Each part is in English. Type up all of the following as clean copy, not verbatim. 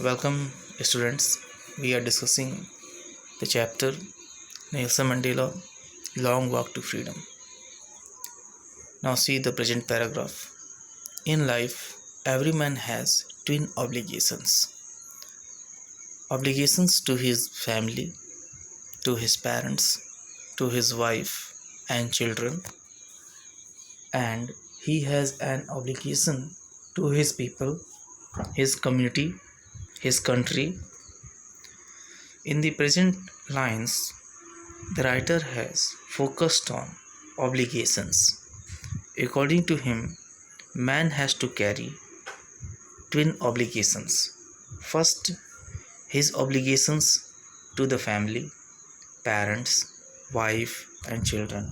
Welcome, students. We are discussing the chapter Nelson Mandela Long Walk to Freedom. Now, see the present paragraph. In life, every man has twin obligations to his family, to his parents, to his wife and children, and he has an obligation to his people, his community, his country. In the present lines, the writer has focused on obligations. According to him, man has to carry twin obligations. First, his obligations to the family, parents, wife, and children.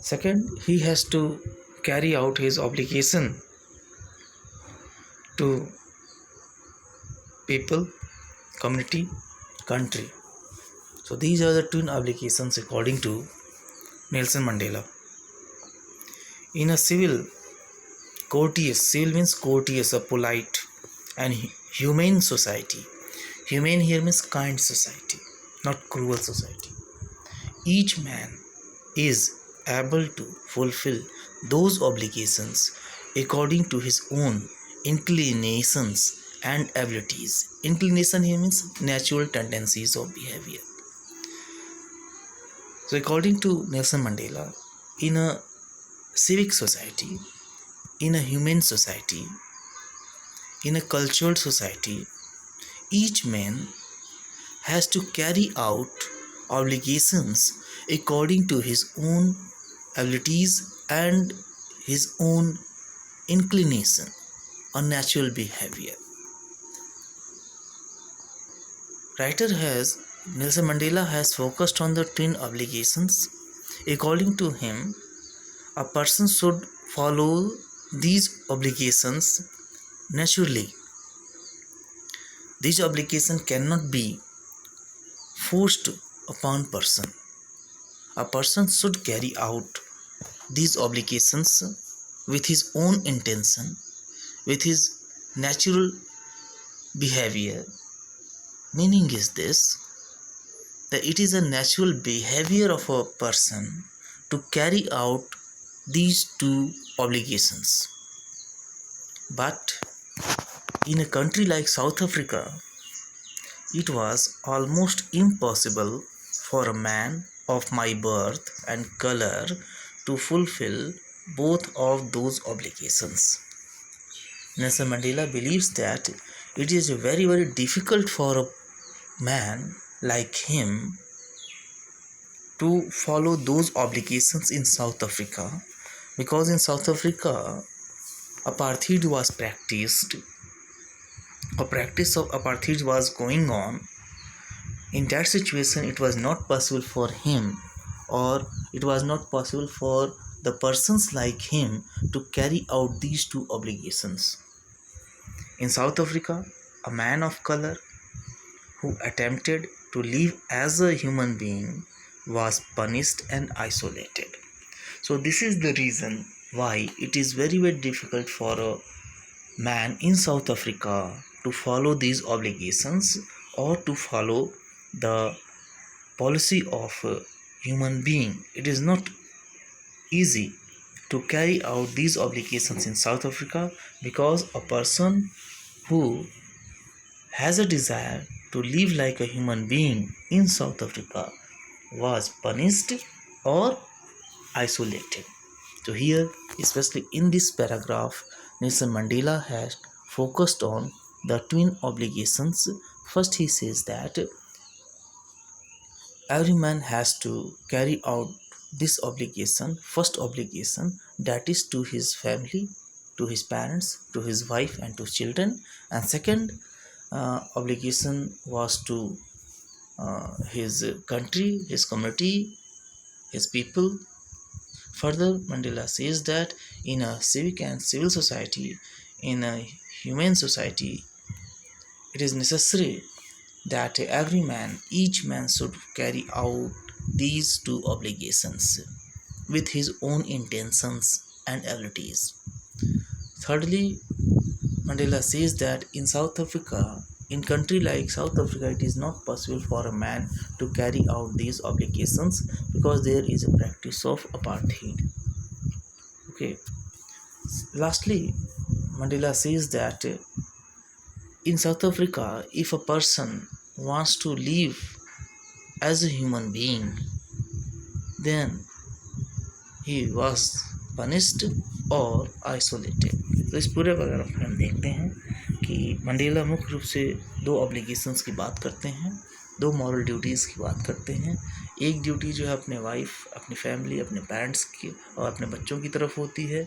Second, he has to carry out his obligation to people, community, country. So, these are the twin obligations according to Nelson Mandela. In a civil means courteous, a polite and humane society. Humane here means kind society, not cruel society. Each man is able to fulfill those obligations according to his own inclinations and abilities. Inclination here means natural tendencies of behavior. So according to Nelson Mandela, in a civic society, in a human society, in a cultural society, each man has to carry out obligations according to his own abilities and his own inclination or natural behavior. Nelson Mandela has focused on the twin obligations. According to him, a person should follow these obligations naturally. These obligations cannot be forced upon person. A person should carry out these obligations with his own intention, with his natural behavior. Meaning is this, that it is a natural behavior of a person to carry out these two obligations. But in a country like South Africa, it was almost impossible for a man of my birth and color to fulfill both of those obligations. Nelson Mandela believes that it is very difficult for a man like him to follow those obligations in South Africa, because in South Africa apartheid was practiced. A practice of apartheid was going on. In that situation, it was not possible for him, or it was not possible for the persons like him to carry out these two obligations. In South Africa, a man of color who attempted to live as a human being was punished and isolated. So this is the reason why it is very difficult for a man in South Africa to follow these obligations or to follow the policy of a human being. It is not easy to carry out these obligations in South Africa, because a person who has a desire to live like a human being in South Africa was punished or isolated. So here, especially in this paragraph, Nelson Mandela has focused on the twin obligations. First, he says that every man has to carry out this obligation, first obligation, that is to his family, to his parents, to his wife and to children, and second obligation was to his country, his community, his people. Further, Mandela says that in a civic and civil society, in a humane society, it is necessary that each man should carry out these two obligations with his own intentions and abilities. Thirdly, Mandela says that in South Africa, in country like South Africa, it is not possible for a man to carry out these obligations because there is a practice of apartheid. Okay. Lastly, Mandela says that in South Africa, if a person wants to live as a human being, then he was punished or isolated. तो इस पूरे paragraph में हम देखते हैं कि Mandela मुख्य रूप से दो ऑब्लिगेशंस की बात करते हैं, दो मॉरल ड्यूटीज़ की बात करते हैं। एक ड्यूटी जो है अपने वाइफ, अपनी फैमिली, अपने पेरेंट्स की और अपने बच्चों की तरफ होती है।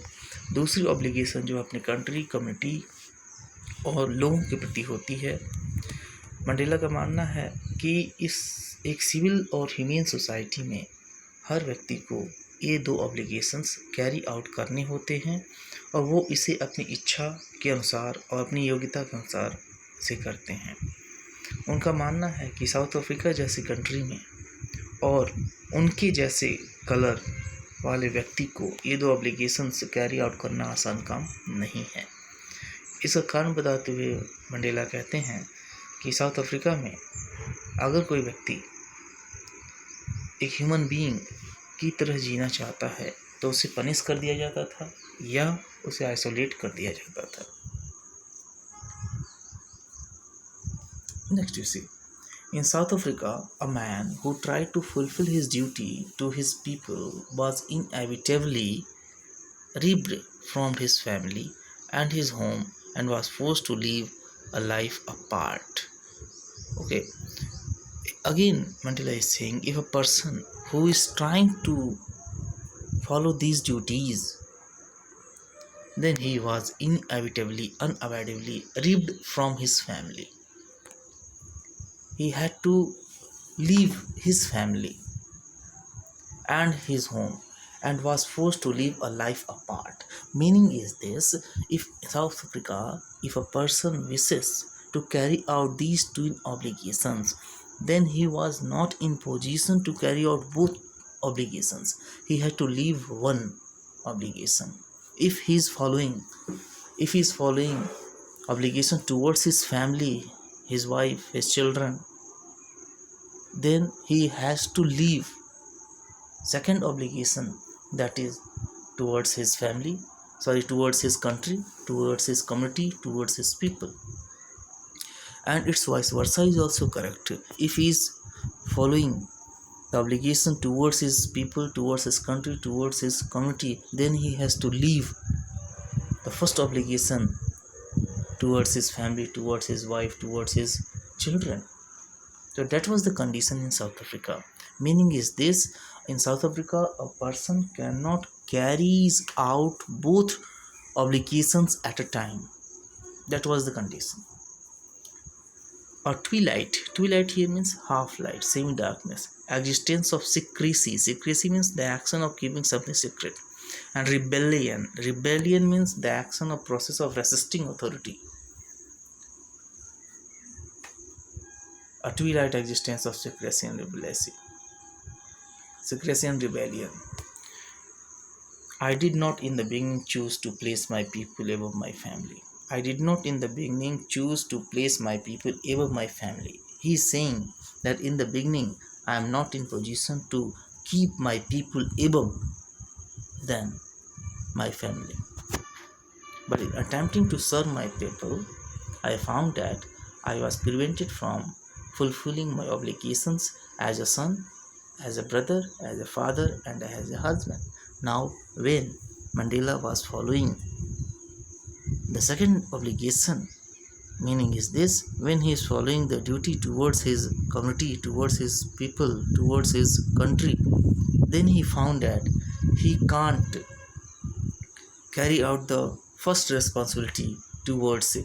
दूसरी ऑब्लिगेशन जो अपनी कंट्री, कम्युनिटी और लोगों के प्रति होती है। मंडेला का मानना है कि इस एक सिविल और ह्यूमन सोसाइटी में हर व्यक्ति को ये दो ऑब्लिगेशंस कैरी आउट करने होते हैं और वो इसे अपनी इच्छा के अनुसार और अपनी योग्यता के अनुसार से करते हैं। उनका मानना है कि साउथ अफ्रीका जैसी कंट्री में और उनके जैसे कलर वाले व्यक्ति को ये दो ऑब्लिगेशंस कैरी आउट करना आसान काम नहीं है। इसका कारण बताते हुए मंडेला कहते हैं कि साउथ अफ्रीका में अगर कोई व्यक्ति एक ह्यूमन बीइंग की तरह जीना चाहता है तो उसे पनिश कर दिया जाता था या उसे आइसोलेट कर दिया जाता था। Next you see, in South Africa, a man who tried to fulfill his duty to his people was inevitably ripped from his family and his home and was forced to live a life apart. Okay, again Mandela is saying if a person who is trying to follow these duties, then he was inevitably, unavoidably ripped from his family. He had to leave his family and his home and was forced to live a life apart. Meaning is this, if South Africa, if a person wishes to carry out these twin obligations, then he was not in position to carry out both obligations. He had to leave one obligation. If he is following obligation towards his family, his wife, his children, then he has to leave second obligation, that is towards his family, towards his country, towards his community, towards his people. And its vice versa is also correct. If he is following the obligation towards his people, towards his country, towards his community, then he has to leave the first obligation towards his family, towards his wife, towards his children. So that was the condition in South Africa. Meaning is this, in South Africa a person cannot carry out both obligations at a time. That was the condition. A twilight here means half light, semi darkness, existence of secrecy means the action of keeping something secret, and rebellion means the action or process of resisting authority. A twilight existence of secrecy and rebellion. I did not in the beginning choose to place my people above my family. I did not in the beginning choose to place my people above my family. He is saying that in the beginning I am not in position to keep my people above than my family. But in attempting to serve my people, I found that I was prevented from fulfilling my obligations as a son, as a brother, as a father, and as a husband. Now, when Mandela was following the second obligation, meaning is this, when he is following the duty towards his community, towards his people, towards his country, then he found that he can't carry out the first responsibility towards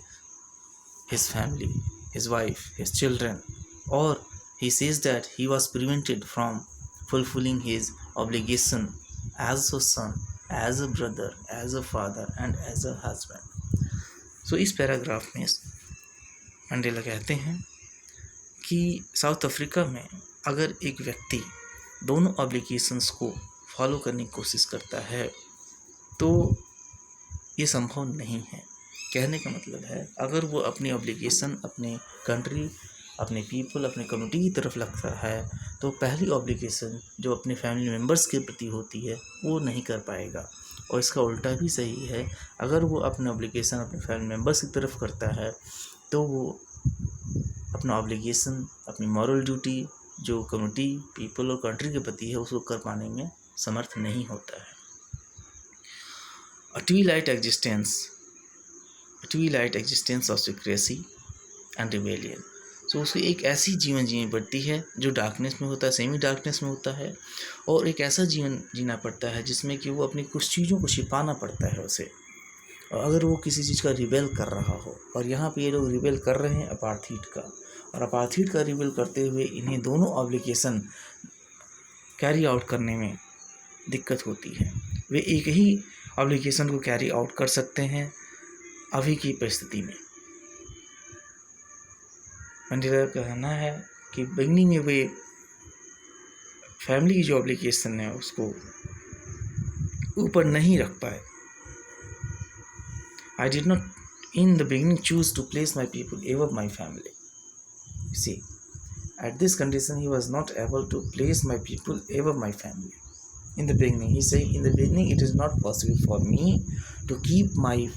his family, his wife, his children, or he says that he was prevented from fulfilling his obligation as a son, as a brother, as a father, and as a husband. So इस paragraph में Mandela कहते हैं कि south Africa में अगर एक व्यक्ति दोनों ऑब्लिगेशंस को फॉलो करने की कोशिश करता है तो ये संभव नहीं है, कहने का मतलब है, अगर वो अपनी ऑब्लिगेशन अपने कंट्री, अपने पीपल, अपने कम्युनिटी की तरफ लगता है, तो पहली ऑब्लिगेशन जो अपने फैमिली मेम्बर्स के प्रति होती है वो नहीं कर पाएगा। और इसका उल्टा भी सही है, अगर वो अपने ऑब्लिगेशन अपने फैमिली मेम्बर्स की तरफ करता है तो वो अपना ऑब्लिगेशन, अपनी मॉरल ड्यूटी जो कम्युनिटी, पीपल और कंट्री के प्रति है उसको कर पाने में समर्थ नहीं होता है। A twilight existence of secrecy and rebellion। तो उसको एक ऐसी जीवन जीनी पड़ती है जो डार्कनेस में होता है, सेमी डार्कनेस में होता है, और एक ऐसा जीवन जीना पड़ता है जिसमें कि वो अपनी कुछ चीज़ों को छिपाना पड़ता है उसे। और अगर वो किसी चीज़ का रिबेल कर रहा हो, और यहाँ पे ये लोग रिबेल कर रहे हैं अपार्थीड का, और अपार्थीड का रिबेल करते हुए इन्हें दोनों ऑब्लिगेशन कैरी आउट करने में दिक्कत होती है। वे एक ही ऑब्लिगेशन को कैरी आउट कर सकते हैं अभी की परिस्थिति में। मंडेला का कहना है कि बिगनिंग में वे फैमिली की जो ऑब्लिगेशन है उसको ऊपर नहीं रख पाए। I did not in the beginning choose to place my people above my family. See, at this condition he was not able to place my people above my family. In the beginning, he said, in the beginning it is not possible for me to keep my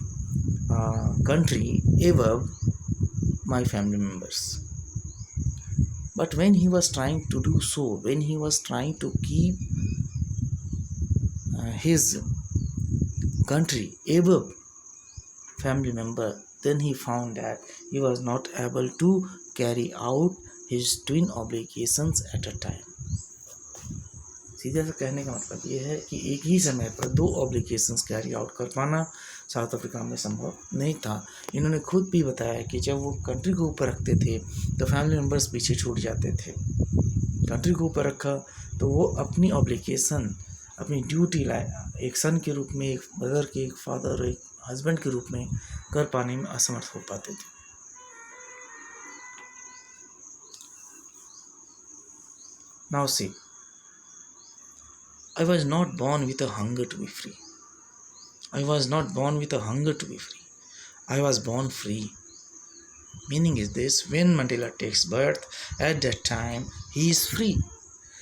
country above my family members. But when he was trying to do so, when he was trying to keep his country above family member, then he found that he was not able to carry out his twin obligations at a time. सीधा सा कहने का मतलब ये है कि एक ही समय पर दो ऑब्लिगेशंस कैरी आउट कर पाना साउथ अफ्रीका में संभव नहीं था। इन्होंने खुद भी बताया कि जब वो कंट्री को ऊपर रखते थे तो फैमिली मेम्बर्स पीछे छूट जाते थे। कंट्री को ऊपर रखा तो वो अपनी ऑब्लिगेशन, अपनी ड्यूटी एक सन के रूप में, एक मदर के, एक फादर, एक हस्बैंड के रूप में कर पाने में असमर्थ हो पाते थे। Now see, I was not born with a hunger to be free. I was not born with a hunger to be free. I was born free. Meaning is this, when Mandela takes birth, at that time he is free.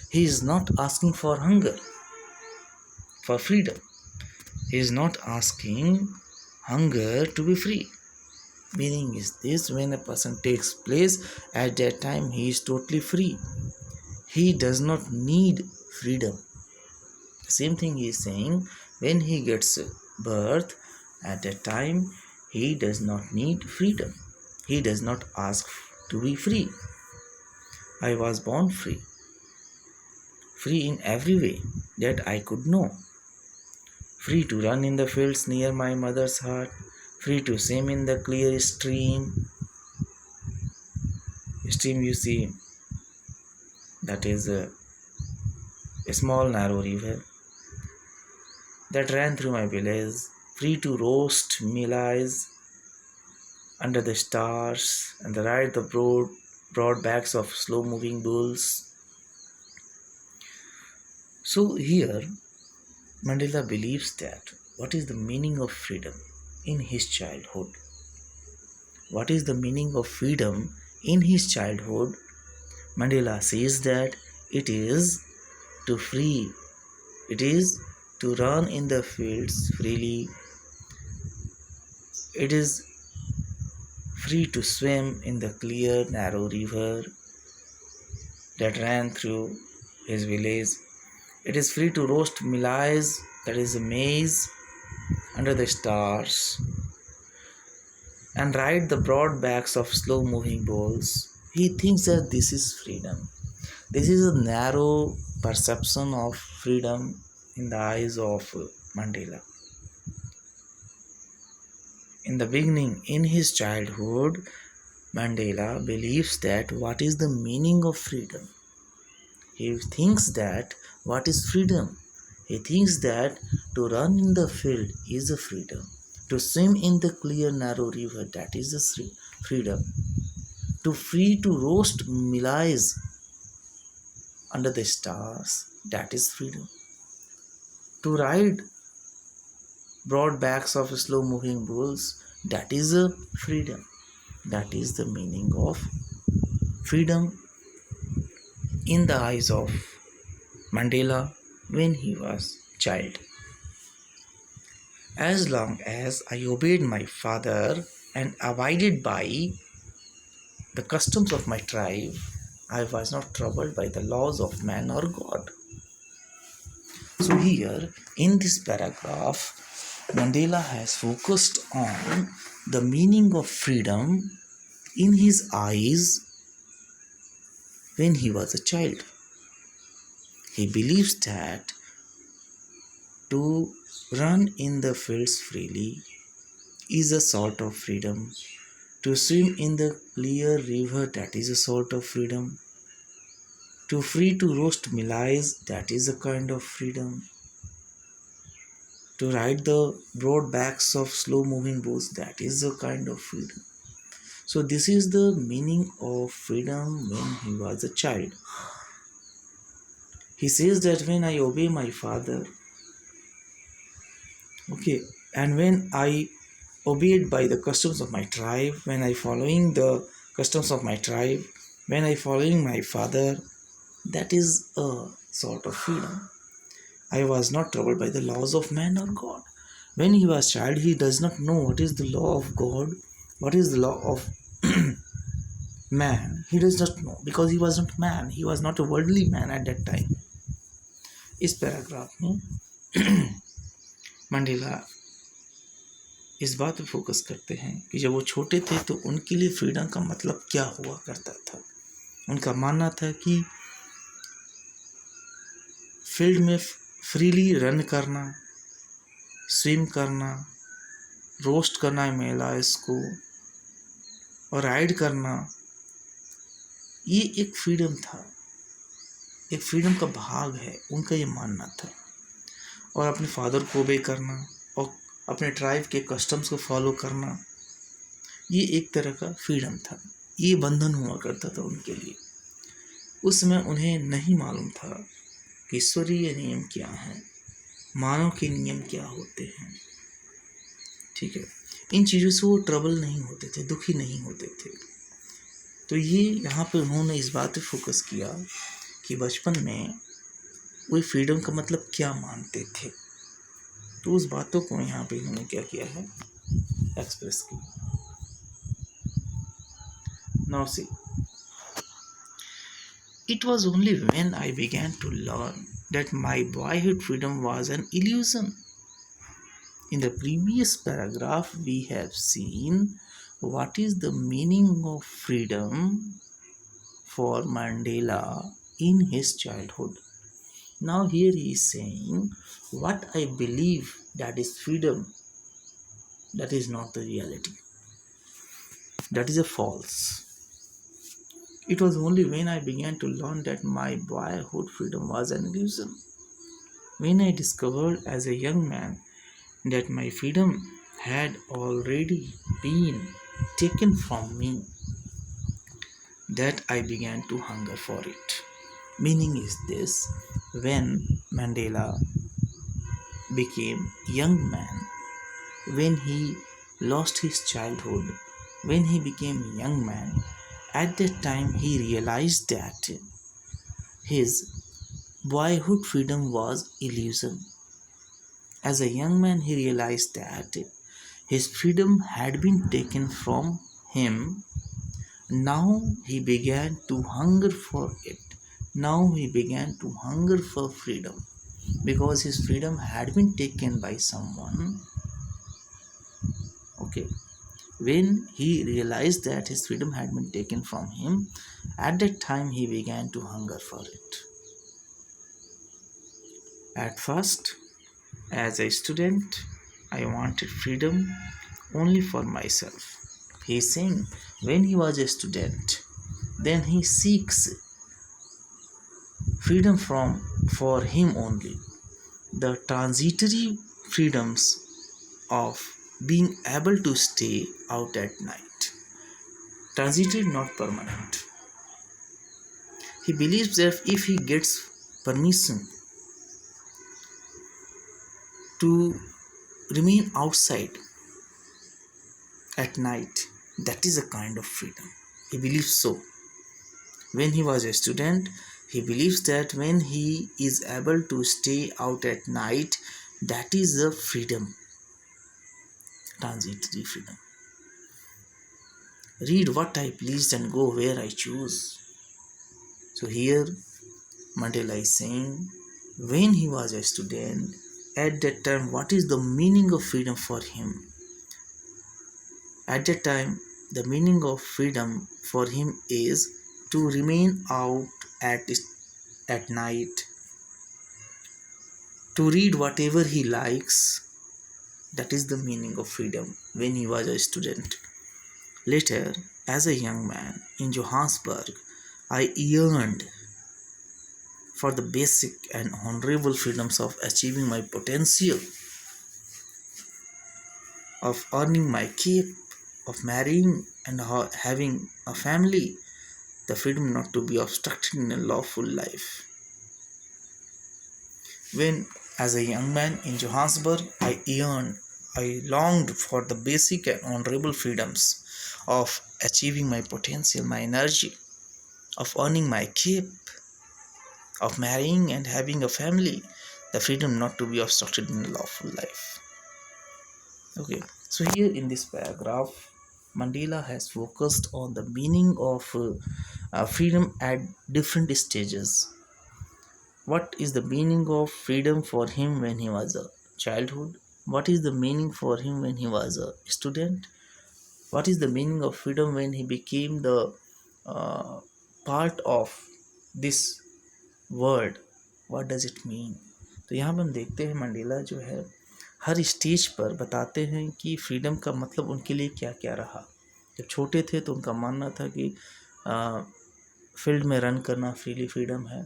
He is not asking for hunger, for freedom. He is not asking hunger to be free. Meaning is this, when a person takes place, at that time he is totally free. He does not need freedom. The same thing he is saying, when he gets birth, at that time he does not need freedom. He does not ask to be free. I was born free. Free in every way that I could know. Free to run in the fields near my mother's heart. Free to swim in the clear stream. Stream you see, that is a small narrow river that ran through my village. Free to roast mealies under the stars and ride the broad backs of slow moving bulls. So here Mandela believes that what is the meaning of freedom in his childhood? What is the meaning of freedom in his childhood? Mandela says that it is to free, it is to run in the fields freely, it is free to swim in the clear narrow river that ran through his village, it is free to roast maize, that is maize, under the stars and ride the broad backs of slow moving bulls. He thinks that this is freedom. This is a narrow perception of freedom in the eyes of Mandela. In the beginning, in his childhood, Mandela believes that what is the meaning of freedom? He thinks that what is freedom? He thinks that to run in the field is a freedom. To swim in the clear narrow river, that is a freedom. To free to roast maize under the stars, that is freedom. To ride broad backs of slow moving bulls, That is a freedom. That is the meaning of freedom in the eyes of Mandela when he was child. As long as I obeyed my father and abided by the customs of my tribe, I was not troubled by the laws of man or God. So, here in this paragraph, Mandela has focused on the meaning of freedom in his eyes when he was a child. He believes that to run in the fields freely is a sort of freedom. To swim in the clear river, that is a sort of freedom. To free to roast maize, that is a kind of freedom. To ride the broad backs of slow moving boats, that is a kind of freedom. So this is the meaning of freedom when he was a child. He says that when I obey my father, okay, and when I obeyed by the customs of my tribe, when I following the customs of my tribe, when I following my father, that is a sort of freedom. I was not troubled by the laws of man or God. When he was child, he does not know what is the law of God, what is the law of man. He does not know because he was not man. He was not a worldly man at that time. इस paragraph में Mandela इस बात पे focus करते हैं कि जब वो छोटे थे तो उनके लिए फ्रीडम का मतलब क्या हुआ करता था। उनका मानना था कि फील्ड में फ्रीली रन करना, स्विम करना, रोस्ट करना मेलाइस को और राइड करना, ये एक फ्रीडम था, एक फ्रीडम का भाग है, उनका ये मानना था। और अपने फादर को ओबे करना और अपने ट्राइब के कस्टम्स को फॉलो करना, ये एक तरह का फ्रीडम था, ये बंधन हुआ करता था उनके लिए। उस समय उन्हें नहीं मालूम था कि ईश्वरीय नियम क्या हैं, मानव के नियम क्या होते हैं। ठीक है, इन चीज़ों से वो ट्रबल नहीं होते थे, दुखी नहीं होते थे। तो ये यहाँ पे उन्होंने इस बात पे फोकस किया कि बचपन में वो फ्रीडम का मतलब क्या मानते थे। तो उस बातों को यहाँ पे इन्होंने क्या किया है, एक्सप्रेस किया। Now see, it was only when I began to learn that my boyhood freedom was an illusion. In the previous paragraph, we have seen what is the meaning of freedom for Mandela in his childhood. Now, here he is saying what I believe that is freedom, that is not the reality. That is a false. It was only when I began to learn that my boyhood freedom was an illusion. When I discovered as a young man that my freedom had already been taken from me, that I began to hunger for it. Meaning is this, when Mandela became young man, when he lost his childhood, when he became a young man, at that time he realized that his boyhood freedom was illusion. As a young man, he realized that his freedom had been taken from him. Now he began to hunger for it. Now he began to hunger for freedom because his freedom had been taken by someone. Okay. When he realized that his freedom had been taken from him, at that time he began to hunger for it. At first, as a student, I wanted freedom only for myself. He is saying when he was a student, then he seeks freedom for him only. The transitory freedoms of being able to stay out at night. Transitory, not permanent. He believes that if he gets permission to remain outside at night. That is a kind of freedom. He believes so. When he was a student, he believes that when he is able to stay out at night, that is a freedom, transitory freedom. Read what I please and go where I choose. So here Mandela is saying, when he was a student, at that time, what is the meaning of freedom for him? At that time, the meaning of freedom for him is to remain out at night, to read whatever he likes. That is the meaning of freedom when he was a student. Later, as a young man in Johannesburg, I yearned for the basic and honorable freedoms of achieving my potential, of earning my keep, of marrying and having a family, the freedom not to be obstructed in a lawful life. When, as a young man in Johannesburg, I longed for the basic and honorable freedoms of achieving my potential, my energy, of earning my keep, of marrying and having a family, the freedom not to be obstructed in a lawful life. Okay, so here in this paragraph, Mandela has focused on the meaning of freedom at different stages. What is the meaning of freedom for him when he was a childhood? What is the meaning for him when he was a student? What is the meaning of freedom when he became the uh, part of this world? What does it mean? तो यहाँ पे हम देखते हैं Mandela जो है हर stage पर बताते हैं कि फ्रीडम का मतलब उनके लिए क्या क्या रहा। जब छोटे थे तो उनका मानना था कि फील्ड में रन करना फ्रीली फ्रीडम है,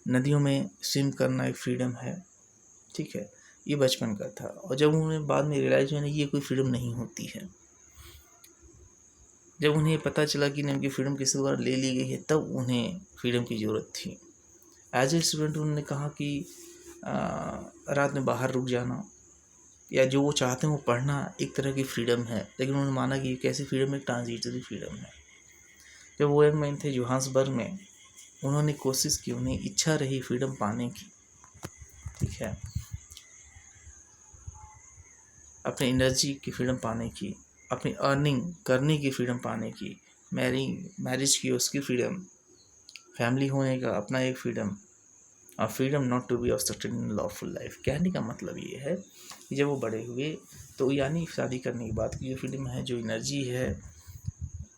नदियों में स्विम करना एक फ्रीडम है, ठीक है, ये बचपन का था। और जब उन्हें बाद में रियलाइज हुआ ये कोई फ्रीडम नहीं होती है, जब उन्हें पता चला कि उनकी फ्रीडम किसी द्वारा ले ली गई है, तब उन्हें फ्रीडम की ज़रूरत थी। एज ए स्टूडेंट उन्होंने कहा कि रात में बाहर रुक जाना या जो वो चाहते हैं वो पढ़ना एक तरह की फ्रीडम है, लेकिन उन्होंने माना कि कैसी फ्रीडम है, ट्रांजिटरी फ्रीडम है। जब वो यंग मैन थे जोहान्सबर्ग में, उन्होंने कोशिश की, उन्हें इच्छा रही फ्रीडम पाने की, ठीक है, अपनी एनर्जी की फ्रीडम पाने की, अपनी अर्निंग करने की फ्रीडम पाने की, मैरिज की उसकी फ्रीडम, फैमिली होने का अपना एक फ्रीडम, और freedom not to be obstructed in lawful life. कहने का मतलब ये है कि जब वो बड़े हुए तो यानी शादी करने के बाद की जो फ्रीडम है, जो एनर्जी है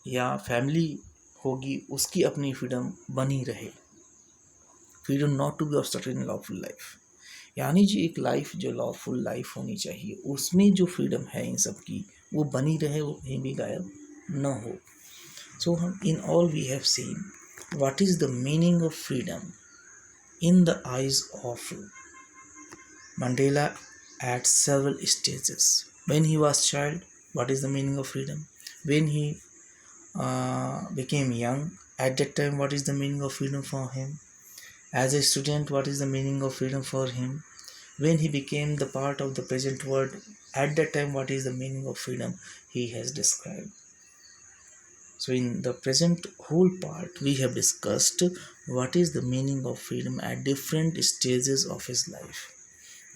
या फैमिली होगी, उसकी अपनी फ्रीडम बनी रहे, freedom not to be obstructed in lawful life. यानी जो एक लाइफ जो लॉफुल लाइफ होनी चाहिए, उसमें जो फ्रीडम है इन सब की, वो बनी रहे, वो कहीं भी गायब न हो। सो हम in all we have seen what is the meaning of freedom in the eyes of Mandela at several stages. When he was child, what is the meaning of freedom? When he became young, at that time, what is the meaning of freedom for him? As a student, what is the meaning of freedom for him? When he became the part of the present world, at that time, what is the meaning of freedom he has described? So in the present whole part, we have discussed what is the meaning of freedom at different stages of his life.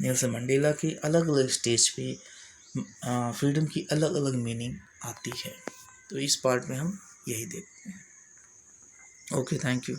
Nelson Mandela के अलग अलग stage पे freedom की अलग अलग meaning आती है। तो इस पार्ट में हम यही देखते हैं। Okay, thank you.